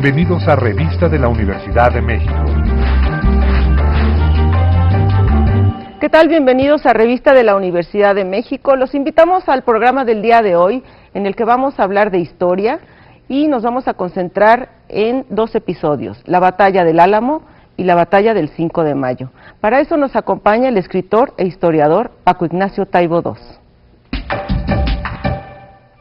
Bienvenidos a Revista de la Universidad de México. ¿Qué tal? Bienvenidos a Revista de la Universidad de México. Los invitamos al programa del día de hoy, en el que vamos a hablar de historia y nos vamos a concentrar en dos episodios, la Batalla del Álamo y la Batalla del 5 de Mayo. Para eso nos acompaña el escritor e historiador Paco Ignacio Taibo II.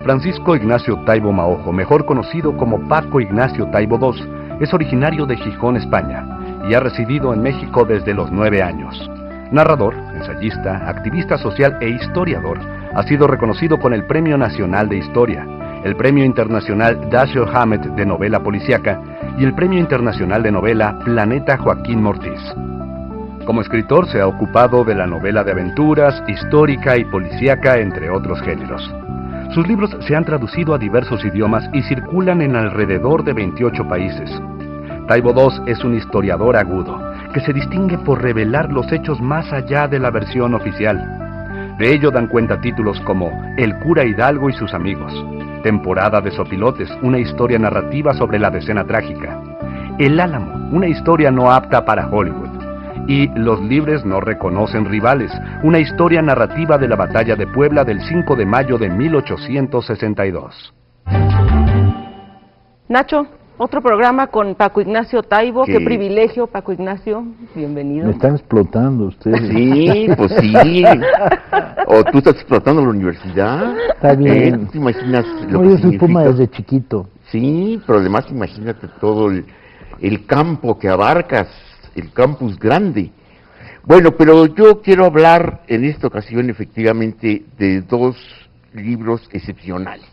Francisco Ignacio Taibo Maojo, mejor conocido como Paco Ignacio Taibo II, es originario de Gijón, España, y ha residido en México desde los 9 años. Narrador, ensayista, activista social e historiador, ha sido reconocido con el Premio Nacional de Historia, el Premio Internacional Dashiell Hammett de Novela Policíaca y el Premio Internacional de Novela Planeta Joaquín Mortiz. Como escritor se ha ocupado de la novela de aventuras, histórica y policíaca, entre otros géneros. Sus libros se han traducido a diversos idiomas y circulan en alrededor de 28 países. Taibo II es un historiador agudo, que se distingue por revelar los hechos más allá de la versión oficial. De ello dan cuenta títulos como El cura Hidalgo y sus amigos, Temporada de Sopilotes, una historia narrativa sobre la decena trágica, El Álamo, una historia no apta para Hollywood, y Los libres no reconocen rivales, una historia narrativa de la batalla de Puebla del 5 de mayo de 1862. Nacho, otro programa con Paco Ignacio Taibo. Qué privilegio, Paco Ignacio, bienvenido. Me están explotando ustedes. Sí, pues sí. O tú estás explotando la universidad. Está bien. ¿Te imaginas lo No, que yo soy significa? Puma desde chiquito. Sí, pero además imagínate todo el campo que abarcas, el campus grande. Bueno, pero yo quiero hablar en esta ocasión efectivamente de dos libros excepcionales.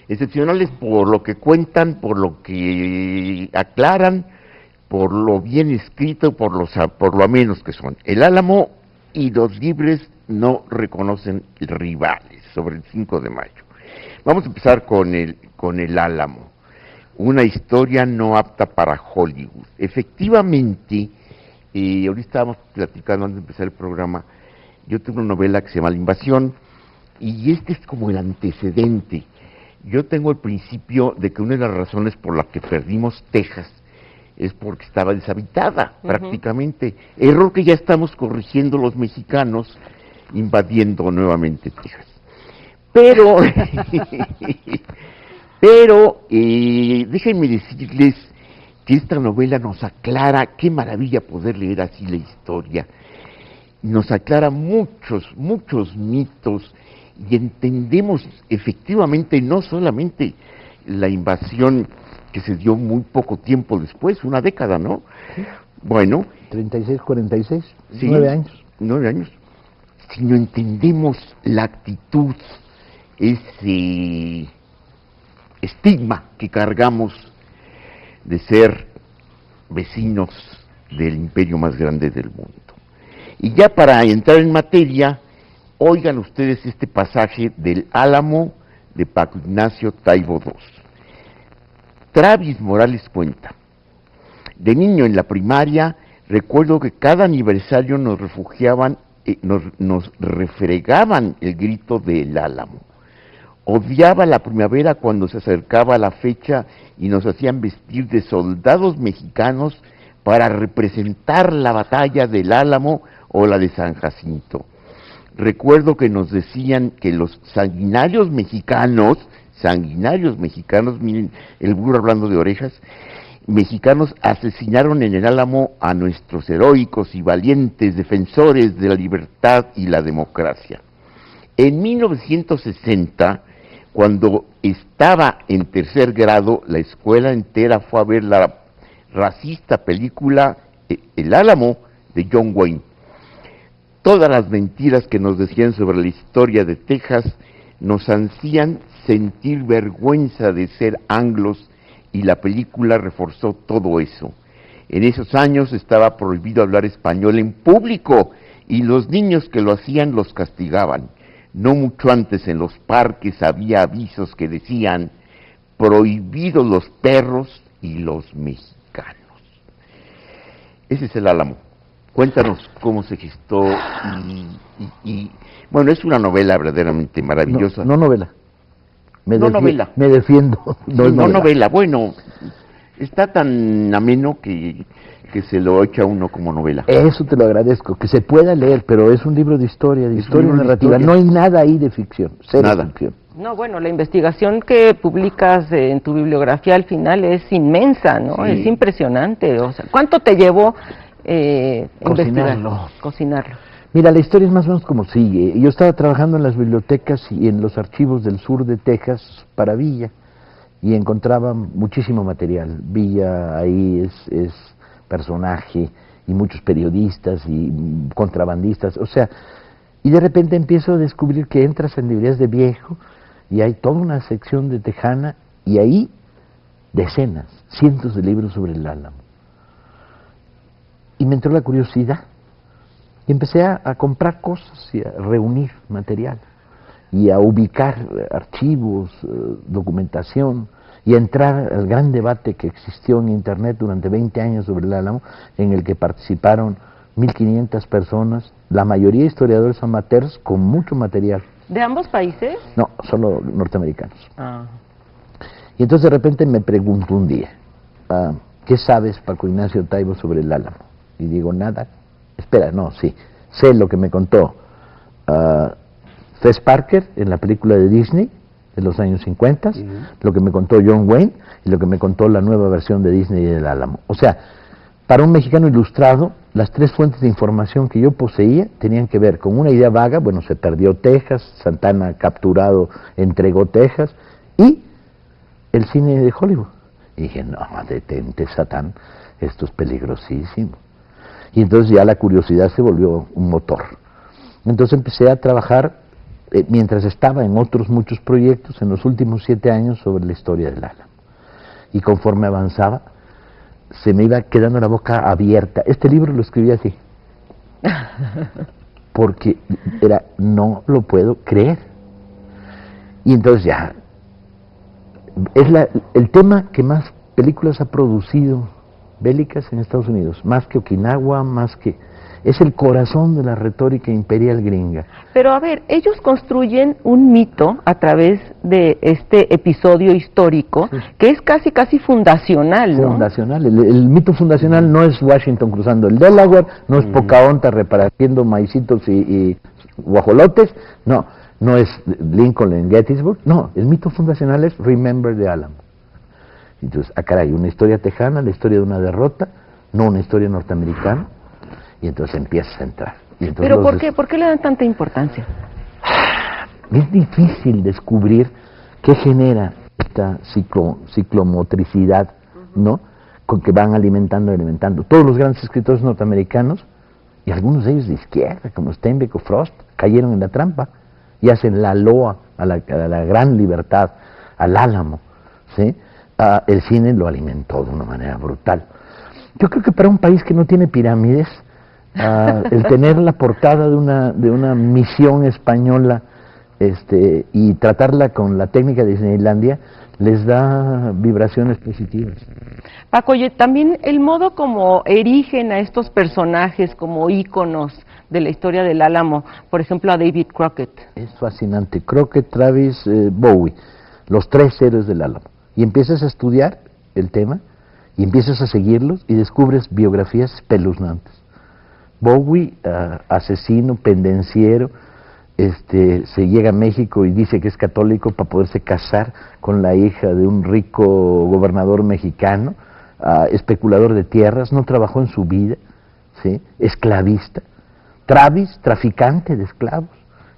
Excepcionales por lo que cuentan, por lo que aclaran, por lo bien escrito, por lo amenos que son. El Álamo y Los libres no reconocen rivales, sobre el 5 de mayo. Vamos a empezar con el Álamo. Una historia no apta para Hollywood. Efectivamente, ahorita estábamos platicando antes de empezar el programa, yo tengo una novela que se llama La Invasión, y este es como el antecedente. Yo tengo el principio de que una de las razones por las que perdimos Texas es porque estaba deshabitada, prácticamente. Error que ya estamos corrigiendo los mexicanos, invadiendo nuevamente Texas. Pero déjenme decirles que esta novela nos aclara, qué maravilla poder leer así la historia, nos aclara muchos mitos y entendemos efectivamente no solamente la invasión que se dio muy poco tiempo después, una década, ¿no? Bueno. 36, 46, sí, 9 años. 9 años. Sino entendemos la actitud, ese estigma que cargamos de ser vecinos del imperio más grande del mundo. Y ya para entrar en materia, oigan ustedes este pasaje del Álamo de Paco Ignacio Taibo II. Travis Morales cuenta: de niño en la primaria recuerdo que cada aniversario nos refregaban el grito del Álamo. Odiaba la primavera cuando se acercaba la fecha y nos hacían vestir de soldados mexicanos para representar la batalla del Álamo o la de San Jacinto. Recuerdo que nos decían que los sanguinarios mexicanos, miren, el burro hablando de orejas, mexicanos asesinaron en el Álamo a nuestros heroicos y valientes defensores de la libertad y la democracia. En 1960, cuando estaba en tercer grado, la escuela entera fue a ver la racista película El Álamo de John Wayne. Todas las mentiras que nos decían sobre la historia de Texas nos hacían sentir vergüenza de ser anglos y la película reforzó todo eso. En esos años estaba prohibido hablar español en público y los niños que lo hacían los castigaban. No mucho antes en los parques había avisos que decían prohibidos los perros y los mexicanos. Ese es el Álamo. Cuéntanos cómo se gestó y bueno, es una novela verdaderamente maravillosa. No novela. No novela. Me defiendo. No, no novela. Bueno, está tan ameno que se lo echa uno como novela. Eso te lo agradezco, que se pueda leer, pero es un libro de historia, narrativa. No hay nada ahí de ficción, cero ficción. No, bueno, la investigación que publicas en tu bibliografía al final es inmensa, ¿no? Sí. Es impresionante. O sea, ¿cuánto te llevó investigar? Cocinarlo. Mira, la historia es más o menos como sigue. Yo estaba trabajando en las bibliotecas y en los archivos del sur de Texas para Villa, y encontraba muchísimo material. Villa ahí es personaje, y muchos periodistas y contrabandistas, o sea, y de repente empiezo a descubrir que entras en librerías de viejo y hay toda una sección de Tejana, y ahí decenas, cientos de libros sobre el Álamo. Y me entró la curiosidad, y empecé a comprar cosas y a reunir material, y a ubicar archivos, documentación, y a entrar al gran debate que existió en Internet durante 20 años sobre el Álamo, en el que participaron 1.500 personas, la mayoría historiadores amateurs con mucho material. ¿De ambos países? No, solo norteamericanos. Ah. Y entonces de repente me pregunto un día, ¿qué sabes, Paco Ignacio Taibo, sobre el Álamo? Y digo, nada. Espera, no, sí, sé lo que me contó Fess Parker en la película de Disney de los años 50, lo que me contó John Wayne y lo que me contó la nueva versión de Disney del Álamo. O sea, para un mexicano ilustrado, las tres fuentes de información que yo poseía tenían que ver con una idea vaga, bueno, se perdió Texas, Santana capturado, entregó Texas, y el cine de Hollywood. Y dije, no, detente, Satán, esto es peligrosísimo. Y entonces ya la curiosidad se volvió un motor. Entonces empecé a trabajar, mientras estaba en otros muchos proyectos, en los últimos 7 años, sobre la historia del Álamo. Y conforme avanzaba, se me iba quedando la boca abierta. Este libro lo escribí así, porque no lo puedo creer. Y entonces ya, es el tema que más películas ha producido bélicas en Estados Unidos, más que Okinawa, es el corazón de la retórica imperial gringa. Pero a ver, ellos construyen un mito a través de este episodio histórico, sí, que es casi fundacional, ¿no? Fundacional. El mito fundacional no es Washington cruzando el Delaware, no es Pocahontas repartiendo maicitos y guajolotes, no es Lincoln en Gettysburg, no, el mito fundacional es Remember the Álamo. Entonces, caray, una historia tejana, la historia de una derrota, no una historia norteamericana. Y entonces empiezas a entrar. ¿Pero por qué le dan tanta importancia? Es difícil descubrir qué genera esta ciclomotricidad, ¿no? Con que van alimentando. Todos los grandes escritores norteamericanos, y algunos de ellos de izquierda, como Steinbeck o Frost, cayeron en la trampa y hacen la loa a la gran libertad, al Álamo, ¿sí? El cine lo alimentó de una manera brutal. Yo creo que para un país que no tiene pirámides, el tener la portada de una misión española y tratarla con la técnica de Disneylandia les da vibraciones positivas. Paco, oye, también el modo como erigen a estos personajes como íconos de la historia del Álamo, por ejemplo a David Crockett. Es fascinante. Crockett, Travis, Bowie, los 3 héroes del Álamo. Y empiezas a estudiar el tema y empiezas a seguirlos y descubres biografías espeluznantes. Bowie, asesino, pendenciero, se llega a México y dice que es católico para poderse casar con la hija de un rico gobernador mexicano, especulador de tierras, no trabajó en su vida, ¿sí? Esclavista. Travis, traficante de esclavos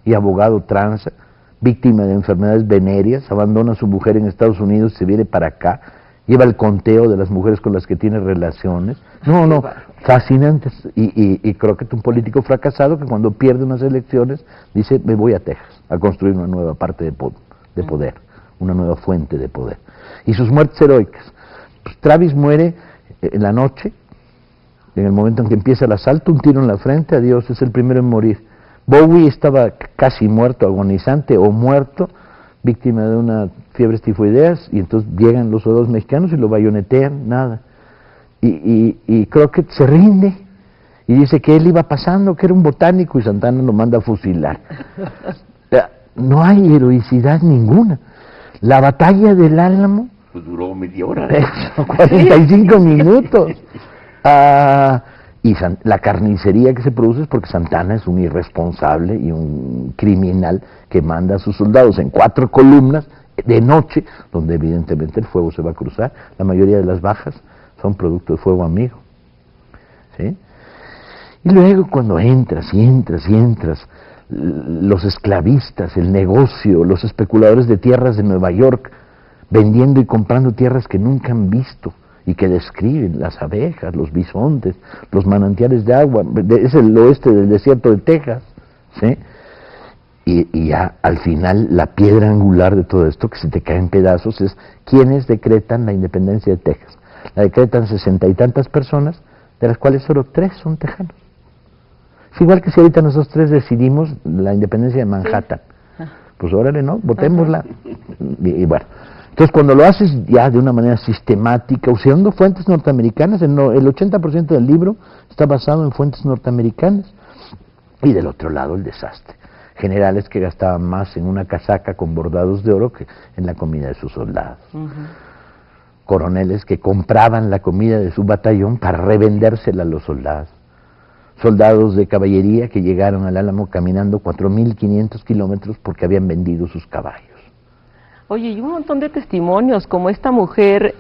y abogado tranza, víctima de enfermedades venéreas, abandona a su mujer en Estados Unidos, se viene para acá, lleva el conteo de las mujeres con las que tiene relaciones. No, fascinantes. Y creo que es un político fracasado que cuando pierde unas elecciones dice, me voy a Texas a construir una nueva parte de poder, una nueva fuente de poder. Y sus muertes heroicas. Pues, Travis muere en la noche, en el momento en que empieza el asalto, un tiro en la frente, adiós, es el primero en morir. Bowie estaba casi muerto, agonizante o muerto, víctima de una fiebre tifoideas, y entonces llegan los soldados mexicanos y lo bayonetean, nada. Y Crockett se rinde y dice que él iba pasando, que era un botánico, y Santana lo manda a fusilar. No hay heroicidad ninguna. La batalla del Álamo Pues duró media hora. 45 minutos. Y la carnicería que se produce es porque Santana es un irresponsable y un criminal que manda a sus soldados en 4 columnas de noche, donde evidentemente el fuego se va a cruzar. La mayoría de las bajas son producto de fuego amigo. ¿Sí? Y luego cuando entras, los esclavistas, el negocio, los especuladores de tierras de Nueva York, vendiendo y comprando tierras que nunca han visto y que describen las abejas, los bisontes, los manantiales de agua, es el oeste del desierto de Texas, ¿sí? Y ya al final la piedra angular de todo esto, que se te cae en pedazos, es quienes decretan la independencia de Texas. La decretan 60 y tantas personas, de las cuales solo 3 son tejanos. Es igual que si ahorita nosotros 3 decidimos la independencia de Manhattan. Sí. Pues órale, ¿no? Votémosla. Y bueno, entonces cuando lo haces ya de una manera sistemática, usando fuentes norteamericanas, el 80% del libro está basado en fuentes norteamericanas, y del otro lado el desastre. Generales que gastaban más en una casaca con bordados de oro que en la comida de sus soldados. Coroneles que compraban la comida de su batallón para revendérsela a los soldados. Soldados de caballería que llegaron al Álamo caminando 4.500 kilómetros porque habían vendido sus caballos. Oye, y un montón de testimonios, como esta mujer,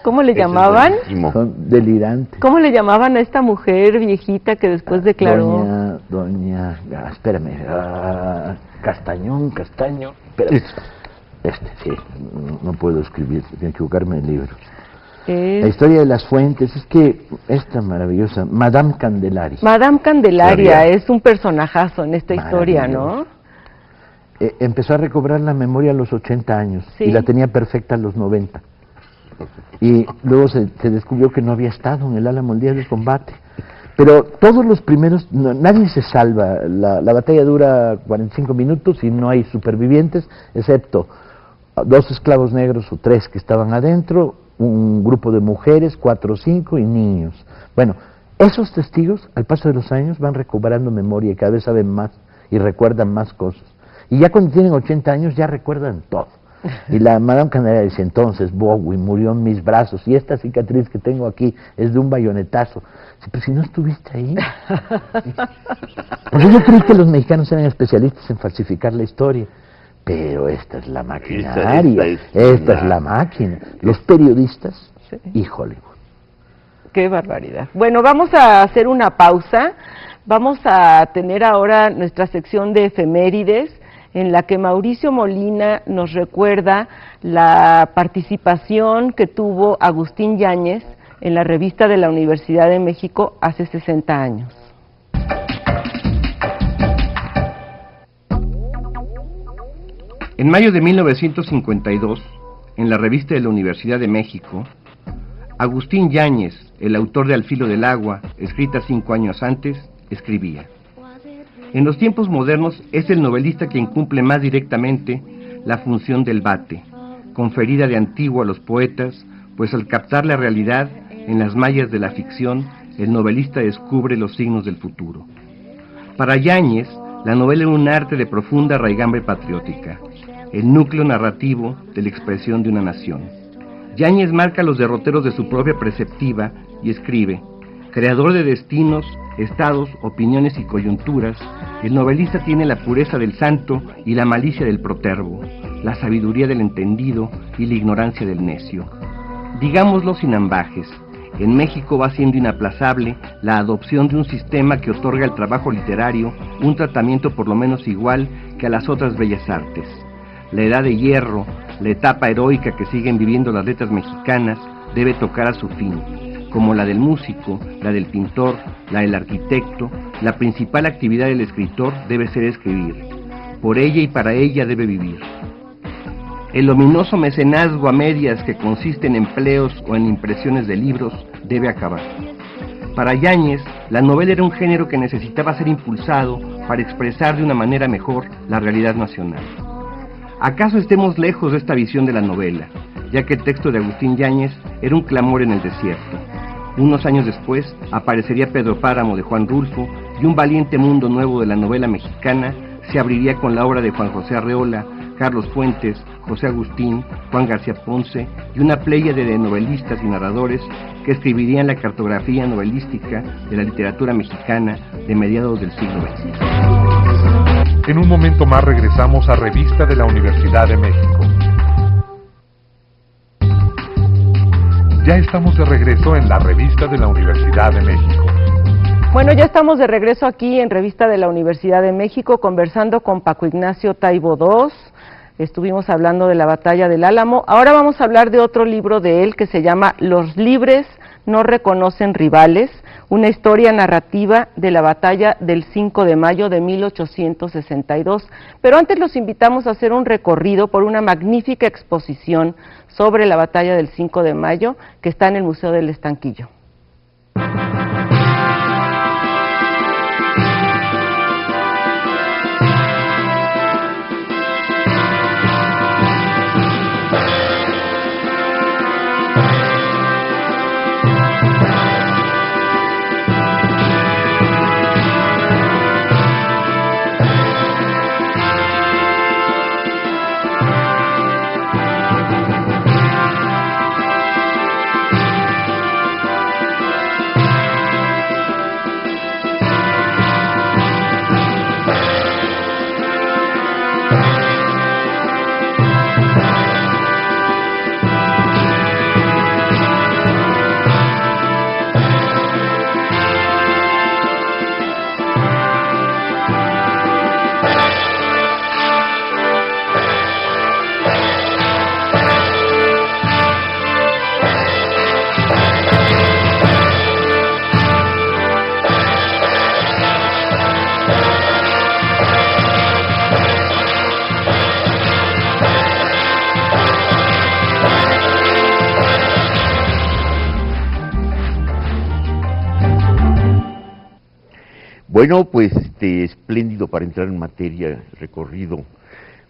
¿cómo le llamaban? Son delirantes. ¿Cómo le llamaban a esta mujer viejita que después declaró? Doña, espérame, Castaño, espérame. Sí, no puedo escribir, tengo que equivocarme en el libro. La historia de las fuentes, es que esta maravillosa, Madame Candelaria. Madame Candelaria es un personajazo en esta historia, ¿no? Empezó a recobrar la memoria a los 80 años, ¿sí? Y la tenía perfecta a los 90. Y luego se descubrió que no había estado en el Álamo el día del combate. Pero todos los primeros, nadie se salva, la batalla dura 45 minutos y no hay supervivientes, excepto 2 esclavos negros o 3 que estaban adentro, un grupo de mujeres, 4 o 5 y niños. Bueno, esos testigos al paso de los años van recobrando memoria y cada vez saben más y recuerdan más cosas. Y ya cuando tienen 80 años ya recuerdan todo. Y la Madame Candelaria dice, entonces Bowie murió en mis brazos y esta cicatriz que tengo aquí es de un bayonetazo. Dice, pero si no estuviste ahí. Pues yo creí que los mexicanos eran especialistas en falsificar la historia. Pero esta es la maquinaria, esta es la máquina. Los periodistas y Hollywood. Qué barbaridad. Bueno, vamos a hacer una pausa. Vamos a tener ahora nuestra sección de efemérides, en la que Mauricio Molina nos recuerda la participación que tuvo Agustín Yáñez en la revista de la Universidad de México hace 60 años. En mayo de 1952, en la revista de la Universidad de México, Agustín Yáñez, el autor de Al filo del agua, escrita 5 años antes, escribía: en los tiempos modernos es el novelista quien cumple más directamente la función del vate, conferida de antiguo a los poetas, pues al captar la realidad en las mallas de la ficción, el novelista descubre los signos del futuro. Para Yáñez, la novela era un arte de profunda raigambre patriótica, el núcleo narrativo de la expresión de una nación. Yáñez marca los derroteros de su propia perspectiva y escribe: creador de destinos, estados, opiniones y coyunturas, el novelista tiene la pureza del santo y la malicia del protervo, la sabiduría del entendido y la ignorancia del necio. Digámoslo sin ambajes, en México va siendo inaplazable la adopción de un sistema que otorga al trabajo literario un tratamiento por lo menos igual que a las otras bellas artes. La edad de hierro, la etapa heroica que siguen viviendo las letras mexicanas, debe tocar a su fin. Como la del músico, la del pintor, la del arquitecto, la principal actividad del escritor debe ser escribir. Por ella y para ella debe vivir. El ominoso mecenazgo a medias que consiste en empleos o en impresiones de libros debe acabar. Para Yáñez, la novela era un género que necesitaba ser impulsado para expresar de una manera mejor la realidad nacional. ¿Acaso estemos lejos de esta visión de la novela, ya que el texto de Agustín Yáñez era un clamor en el desierto? Unos años después aparecería Pedro Páramo de Juan Rulfo y un valiente mundo nuevo de la novela mexicana se abriría con la obra de Juan José Arreola, Carlos Fuentes, José Agustín, Juan García Ponce y una pléyade de novelistas y narradores que escribirían la cartografía novelística de la literatura mexicana de mediados del siglo XX. En un momento más regresamos a Revista de la Universidad de México. Ya estamos de regreso en la Revista de la Universidad de México. Bueno, ya estamos de regreso aquí en Revista de la Universidad de México conversando con Paco Ignacio Taibo II. Estuvimos hablando de la Batalla del Álamo. Ahora vamos a hablar de otro libro de él que se llama Los libres no reconocen rivales, una historia narrativa de la Batalla del 5 de mayo de 1862. Pero antes los invitamos a hacer un recorrido por una magnífica exposición sobre la Batalla del 5 de mayo que está en el Museo del Estanquillo. Bueno, pues espléndido para entrar en materia, recorrido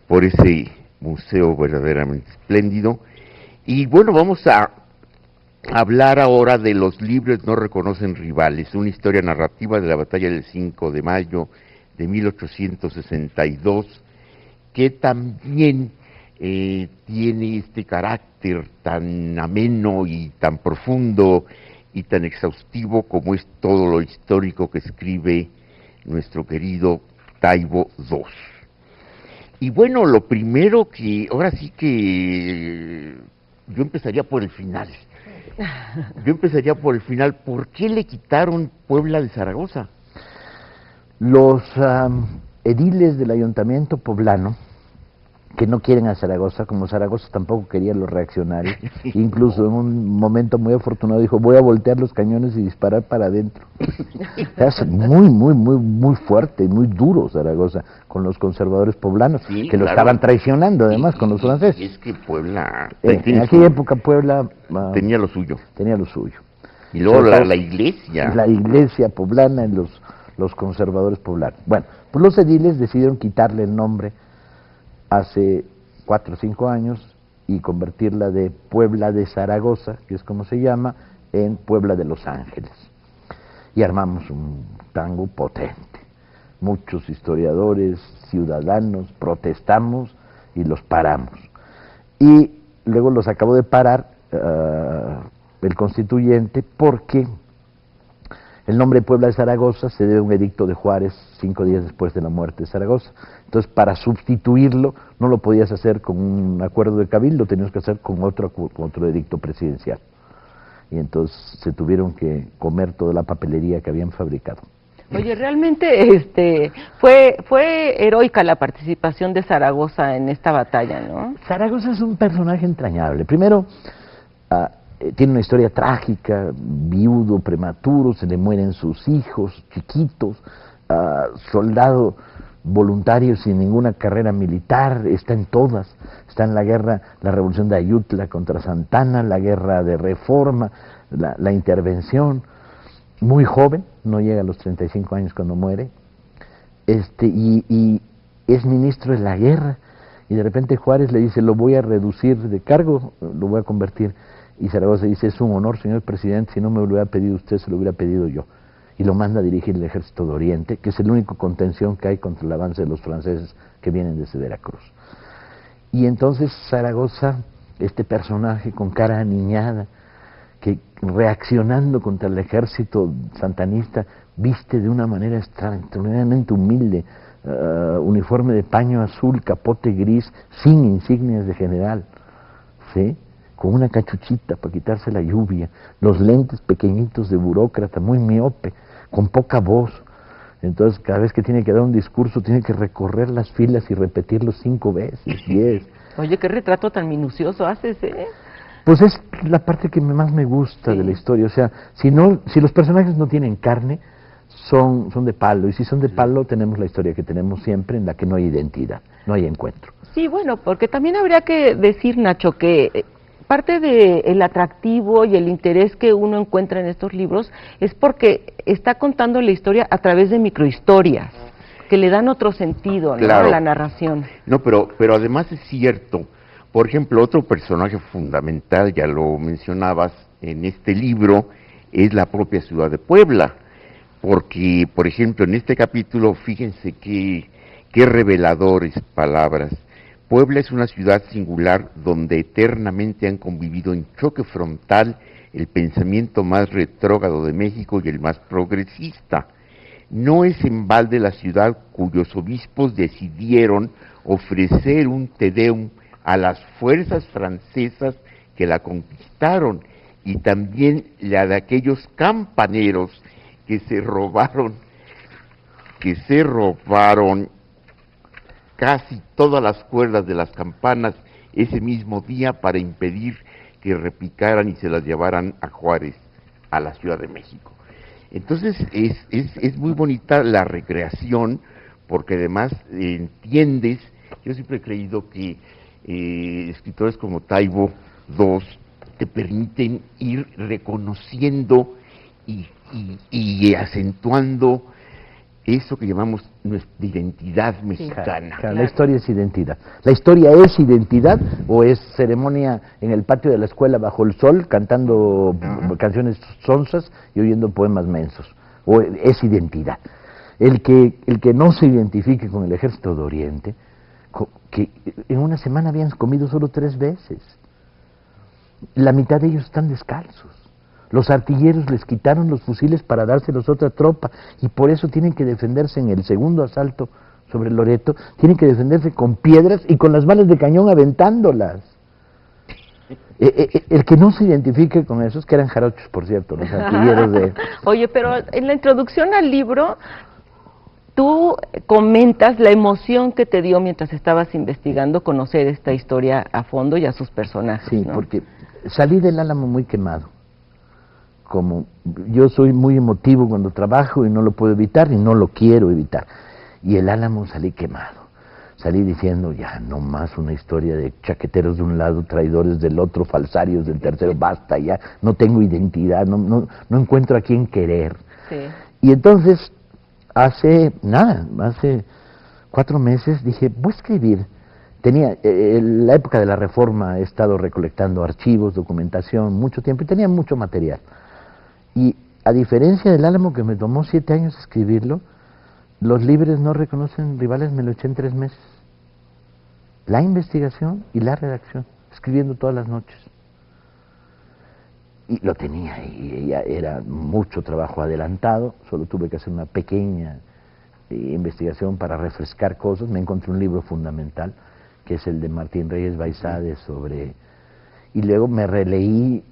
por ese museo verdaderamente espléndido. Y bueno, vamos a hablar ahora de Los libres no reconocen rivales, una historia narrativa de la Batalla del 5 de mayo de 1862, que también tiene este carácter tan ameno y tan profundo y tan exhaustivo como es todo lo histórico que escribe nuestro querido Taibo II. Y bueno, lo primero que, ahora sí que yo empezaría por el final. ¿Por qué le quitaron Puebla de Zaragoza? Los ediles del ayuntamiento poblano, que no quieren a Zaragoza, como Zaragoza tampoco quería a los reaccionarios, incluso en un momento muy afortunado dijo, voy a voltear los cañones y disparar para adentro. Es muy fuerte y muy duro Zaragoza con los conservadores poblanos, sí, que lo claro. estaban traicionando además con los franceses. Es que Puebla... En aquella época Puebla tenía lo suyo. Tenía lo suyo. Y luego la iglesia. La iglesia poblana y los conservadores poblanos. Bueno, pues los ediles decidieron quitarle el nombre hace 4 o 5 años y convertirla de Puebla de Zaragoza, que es como se llama, en Puebla de Los Ángeles. Y armamos un tango potente. Muchos historiadores, ciudadanos, protestamos y los paramos. Y luego los acabó de parar el constituyente porque el nombre de Puebla de Zaragoza se debe a un edicto de Juárez 5 días después de la muerte de Zaragoza. Entonces, para sustituirlo, no lo podías hacer con un acuerdo de cabildo, tenías que hacer con otro edicto presidencial. Y entonces se tuvieron que comer toda la papelería que habían fabricado. Oye, realmente fue heroica la participación de Zaragoza en esta batalla, ¿no? Zaragoza es un personaje entrañable. Primero, tiene una historia trágica, viudo, prematuro, se le mueren sus hijos chiquitos, soldado voluntario sin ninguna carrera militar, está en todas, está en la guerra, la revolución de Ayutla contra Santana, la guerra de Reforma, la intervención, muy joven, no llega a los 35 años cuando muere, y es ministro de la guerra, y de repente Juárez le dice, lo voy a reducir de cargo, lo voy a convertir. Y Zaragoza dice, es un honor, señor presidente, si no me lo hubiera pedido usted, se lo hubiera pedido yo. Y lo manda a dirigir el ejército de Oriente, que es el único contención que hay contra el avance de los franceses que vienen desde Veracruz. Y entonces Zaragoza, este personaje con cara aniñada, que reaccionando contra el ejército santanista, viste de una manera extraordinariamente humilde, uniforme de paño azul, capote gris, sin insignias de general, ¿sí? Con una cachuchita para quitarse la lluvia, los lentes pequeñitos de burócrata, muy miope, con poca voz. Entonces cada vez que tiene que dar un discurso tiene que recorrer las filas y repetirlo 5 veces, 10. Oye, qué retrato tan minucioso haces, ¿eh? Pues es la parte que más me gusta de la historia. O sea, si los personajes no tienen carne, son de palo. Y si son de palo, tenemos la historia que tenemos siempre, en la que no hay identidad, no hay encuentro. Sí, bueno, porque también habría que decir, Nacho, que parte del atractivo y el interés que uno encuentra en estos libros es porque está contando la historia a través de microhistorias, que le dan otro sentido, ¿no?, Claro. a la narración. No, pero además es cierto. Por ejemplo, otro personaje fundamental, ya lo mencionabas, en este libro, es la propia ciudad de Puebla. Porque, por ejemplo, en este capítulo, fíjense qué reveladores palabras. Puebla es una ciudad singular donde eternamente han convivido en choque frontal el pensamiento más retrógrado de México y el más progresista. No es en balde la ciudad cuyos obispos decidieron ofrecer un Te Deum a las fuerzas francesas que la conquistaron, y también la de aquellos campaneros que se robaron casi todas las cuerdas de las campanas ese mismo día para impedir que repicaran y se las llevaran a Juárez, a la Ciudad de México. Entonces es muy bonita la recreación, porque además entiendes. Yo siempre he creído que escritores como Taibo II te permiten ir reconociendo y acentuando eso que llamamos nuestra identidad mexicana. Claro, la historia es identidad. ¿La historia es identidad o es ceremonia en el patio de la escuela bajo el sol, cantando canciones sonzas y oyendo poemas mensos? ¿O es identidad? El que no se identifique con el ejército de Oriente, que en una semana habían comido solo 3 veces. La mitad de ellos están descalzos. Los artilleros les quitaron los fusiles para dárselos a otra tropa, y por eso tienen que defenderse en el segundo asalto sobre Loreto, tienen que defenderse con piedras y con las balas de cañón aventándolas. El que no se identifique con esos, que eran jarochos, por cierto, los artilleros de... Oye, pero en la introducción al libro, tú comentas la emoción que te dio mientras estabas investigando conocer esta historia a fondo y a sus personajes. Sí, ¿no? porque salí del Álamo muy quemado. Como yo soy muy emotivo cuando trabajo y no lo puedo evitar y no lo quiero evitar. Y el Álamo salí quemado. Salí diciendo, ya, no más una historia de chaqueteros de un lado, traidores del otro, falsarios del tercero, basta ya, no tengo identidad, no encuentro a quién querer. Sí. Y entonces, hace 4 meses dije, voy a escribir. En la época de la Reforma he estado recolectando archivos, documentación, mucho tiempo, y tenía mucho material. Y a diferencia del Álamo, que me tomó 7 años escribirlo, los libres no reconocen rivales, me lo eché en 3 meses. La investigación y la redacción, escribiendo todas las noches. Y lo tenía, y ya era mucho trabajo adelantado, solo tuve que hacer una pequeña investigación para refrescar cosas. Me encontré un libro fundamental, que es el de Martín Reyes Baizade sobre... Y luego me releí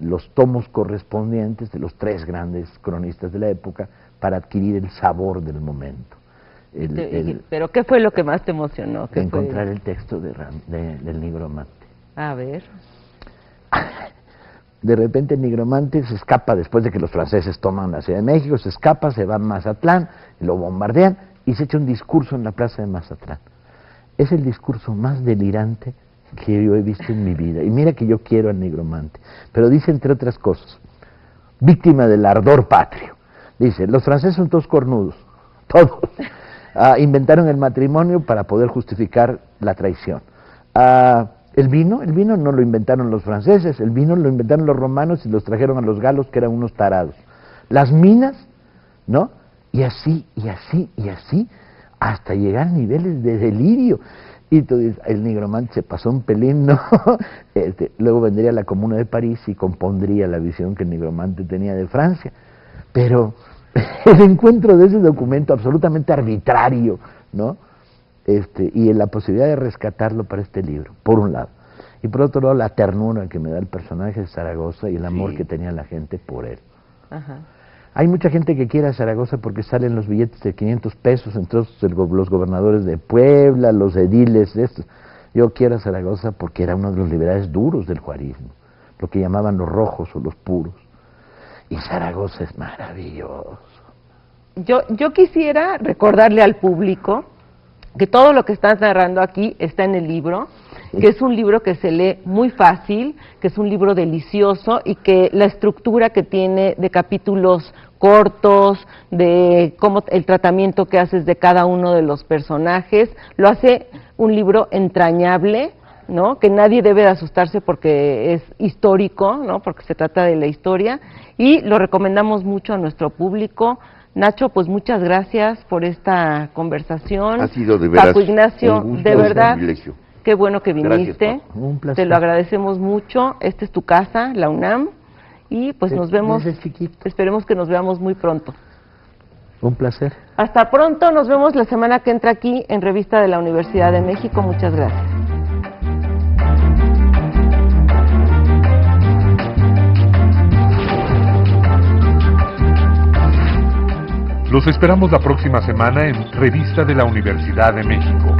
los tomos correspondientes de los 3 grandes cronistas de la época para adquirir el sabor del momento. ¿Pero qué fue lo que más te emocionó? Encontrar el texto del Nigromante. A ver. De repente el Nigromante se escapa después de que los franceses toman la Ciudad de México, se escapa, se va a Mazatlán, lo bombardean y se echa un discurso en la plaza de Mazatlán. Es el discurso más delirante que yo he visto en mi vida. Y mira que yo quiero al Nigromante. Pero dice, entre otras cosas, víctima del ardor patrio. Dice, los franceses son todos cornudos, todos. Inventaron el matrimonio para poder justificar la traición. El vino no lo inventaron los franceses, el vino lo inventaron los romanos y los trajeron a los galos, que eran unos tarados. Las minas, ¿no? Y así, hasta llegar a niveles de delirio. Y tú dices, el nigromante se pasó un pelín, ¿no? Luego vendría la Comuna de París y compondría la visión que el nigromante tenía de Francia. Pero el encuentro de ese documento absolutamente arbitrario, ¿no? Y la posibilidad de rescatarlo para este libro, por un lado. Y por otro lado, la ternura que me da el personaje de Zaragoza y el amor que tenía la gente por él. Ajá. Hay mucha gente que quiere a Zaragoza porque salen los billetes de 500 pesos, entonces los gobernadores de Puebla, los ediles, estos. Yo quiero a Zaragoza porque era uno de los liberales duros del juarismo, lo que llamaban los rojos o los puros. Y Zaragoza es maravilloso. Yo quisiera recordarle al público que todo lo que estás narrando aquí está en el libro, que es un libro que se lee muy fácil, que es un libro delicioso y que la estructura que tiene de capítulos cortos, de cómo el tratamiento que haces de cada uno de los personajes, lo hace un libro entrañable, ¿no? Que nadie debe de asustarse porque es histórico, ¿no? Porque se trata de la historia y lo recomendamos mucho a nuestro público. Nacho, pues muchas gracias por esta conversación. Ha sido de veras Paco Ignacio, un gusto, de verdad, un privilegio. qué bueno que viniste. Gracias, Paco. Un placer. Te lo agradecemos mucho. Esta es tu casa, la UNAM, y pues nos vemos. Desde chiquito. Esperemos que nos veamos muy pronto. Un placer. Hasta pronto, nos vemos la semana que entra aquí en Revista de la Universidad de México. Muchas gracias. Los esperamos la próxima semana en Revista de la Universidad de México.